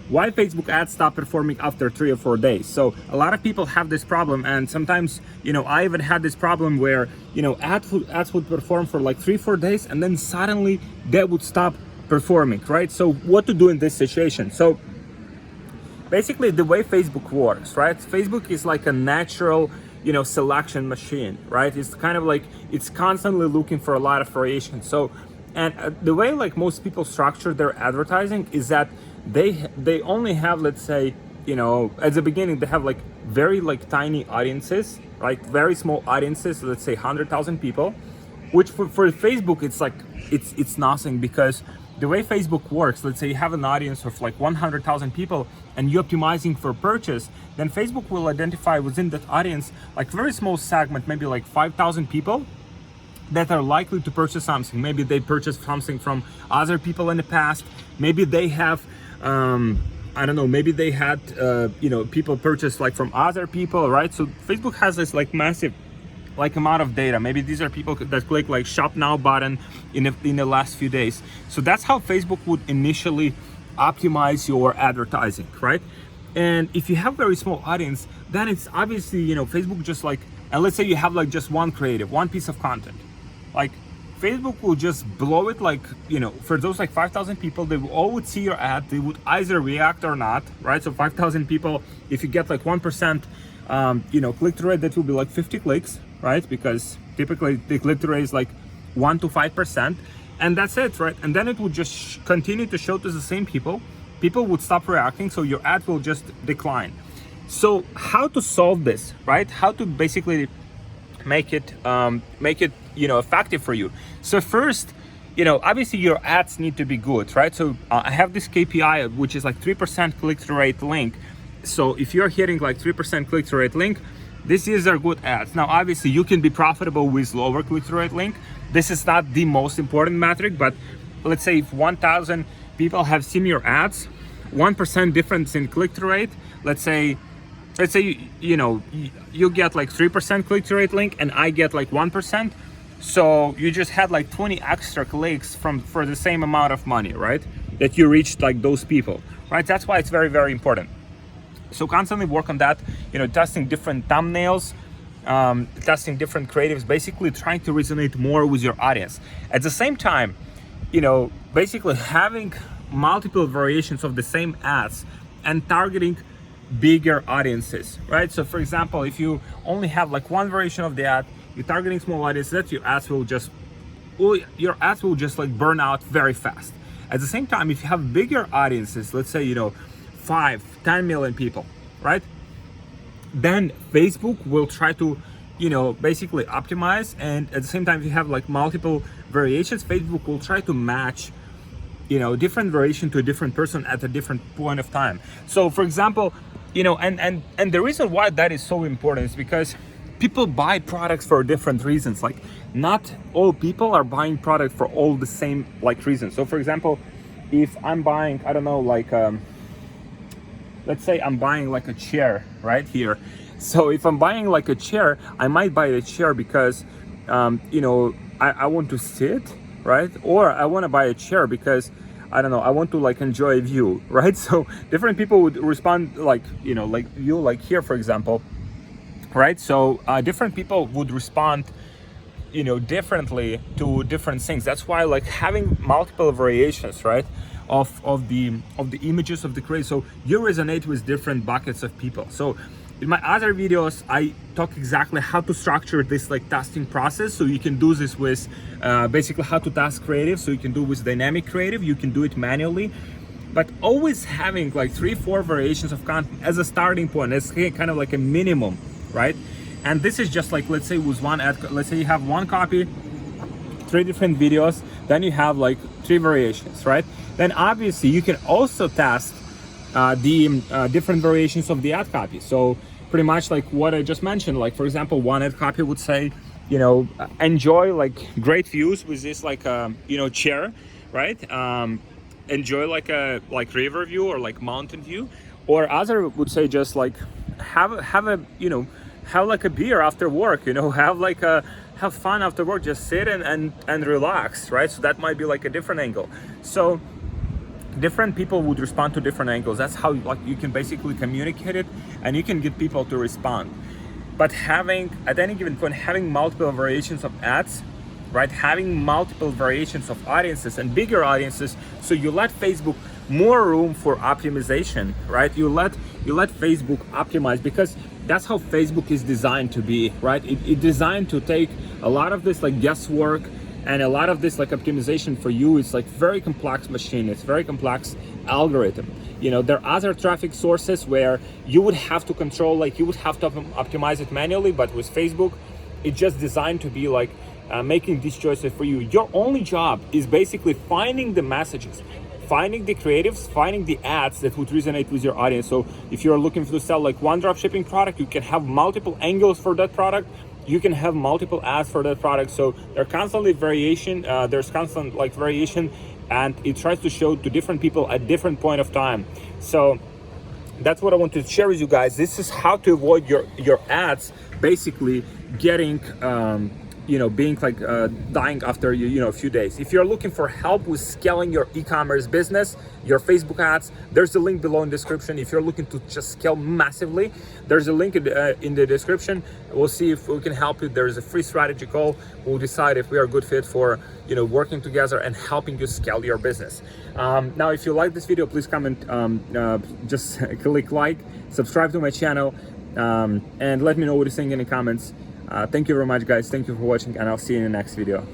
why Facebook ads stop performing after 3 or 4 days. So a lot of people have this problem, and sometimes, I even had this problem where, ads would perform for like 3 or 4 days, and then suddenly they would stop performing, right? So what to do in this situation? So basically the way Facebook works, right? Facebook is like a natural, selection machine, right? It's kind of like, it's constantly looking for a lot of variation. So, and the way like most people structure their advertising is that they only have, let's say, at the beginning they have like very like tiny audiences, right? Very small audiences, let's say 100,000 people, which for Facebook it's like it's nothing, because the way Facebook works, let's say you have an audience of like 100,000 people and you're optimizing for purchase, then Facebook will identify within that audience like very small segment, maybe like 5,000 people that are likely to purchase something. Maybe they purchased something from other people in the past. Maybe they have, I don't know, maybe they had, people purchase like from other people, right? So Facebook has this like massive like amount of data. Maybe these are people that click like shop now button in the last few days. So that's how Facebook would initially optimize your advertising, right? And if you have very small audience, then it's obviously, Facebook just like, and let's say you have like just one creative, one piece of content, like Facebook will just blow it, like, for those like 5,000 people, they all would see your ad, they would either react or not, right? So 5,000 people, if you get like 1%, click-through rate, that will be like 50 clicks, right? Because typically the click-through rate is like 1 to 5%, and that's it, right? And then it would just continue to show to the same people. People would stop reacting, so your ad will just decline. So how to solve this, right? How to basically make it effective for you? So first, obviously your ads need to be good, right? So I have this KPI, which is like 3% click-through rate link. So if you're hitting like 3% click-through rate link, these are good ads. Now, obviously you can be profitable with lower click-through rate link. This is not the most important metric, but let's say if 1,000 people have seen your ads, 1% difference in click-through rate, let's say you get like 3% click-through rate link and I get like 1%. So you just had like 20 extra clicks for the same amount of money, right? That you reached like those people, right? That's why it's very, very important. So constantly work on that, testing different thumbnails, testing different creatives, basically trying to resonate more with your audience. At the same time, basically having multiple variations of the same ads and targeting bigger audiences, right? So for example, if you only have like one variation of the ad, you're targeting small audiences, your ads will just like burn out very fast. At the same time, if you have bigger audiences, let's say 5-10 million people, right? Then Facebook will try to basically optimize, and at the same time, if you have like multiple variations, Facebook will try to match different variation to a different person at a different point of time. So for example, and the reason why that is so important is because people buy products for different reasons. Like not all people are buying product for all the same like reasons. So for example, if I'm buying, I don't know, like let's say I'm buying like a chair right here. So if I'm buying like a chair, I might buy the chair because I want to sit, right? Or I want to buy a chair because I don't know, I want to like enjoy a view, right? So different people would respond like like here, for example, right? So different people would respond differently to different things. That's why like having multiple variations, right, of the images of the creative, so you resonate with different buckets of people. So in my other videos, I talk exactly how to structure this like testing process. So you can do this with basically how to test creative. So you can do with dynamic creative, you can do it manually, but always having like 3-4 variations of content as a starting point, as kind of like a minimum, right? And this is just like, let's say with one ad, let's say you have one copy, 3 different videos, then you have like 3 variations, right? Then obviously you can also test the different variations of the ad copy. So pretty much like what I just mentioned, like for example, one ad copy would say, enjoy like great views with this like chair, right? Enjoy like a river view or like mountain view. Or other would say just like have like a beer after work, have fun after work, just sit and relax, right? So that might be like a different angle. So different people would respond to different angles. That's how like you can basically communicate it, and you can get people to respond. But having, at any given point, having multiple variations of ads, right? Having multiple variations of audiences and bigger audiences, so you let Facebook more room for optimization, right? You let Facebook optimize, because that's how Facebook is designed to be, right? It's designed to take a lot of this like guesswork and a lot of this like optimization for you. It's like very complex machine. It's very complex algorithm. You know, there are other traffic sources where you would have to control, like you would have to optimize it manually, but with Facebook, it's just designed to be like making these choices for you. Your only job is basically finding the messages, finding the creatives, finding the ads that would resonate with your audience. So if you're looking to sell like one drop shipping product, you can have multiple angles for that product. You can have multiple ads for that product. So there's constantly variation. There's constant like variation, and it tries to show to different people at different point of time. So that's what I want to share with you guys. This is how to avoid your ads basically getting being like dying after a few days. If you're looking for help with scaling your e-commerce business, your Facebook ads, there's a link below in the description. If you're looking to just scale massively, there's a link in the description. We'll see if we can help you. There's a free strategy call. We'll decide if we are a good fit for working together and helping you scale your business. Now, if you like this video, please comment, just click like, subscribe to my channel, and let me know what you think in the comments. Thank you very much, guys. Thank you for watching, and I'll see you in the next video.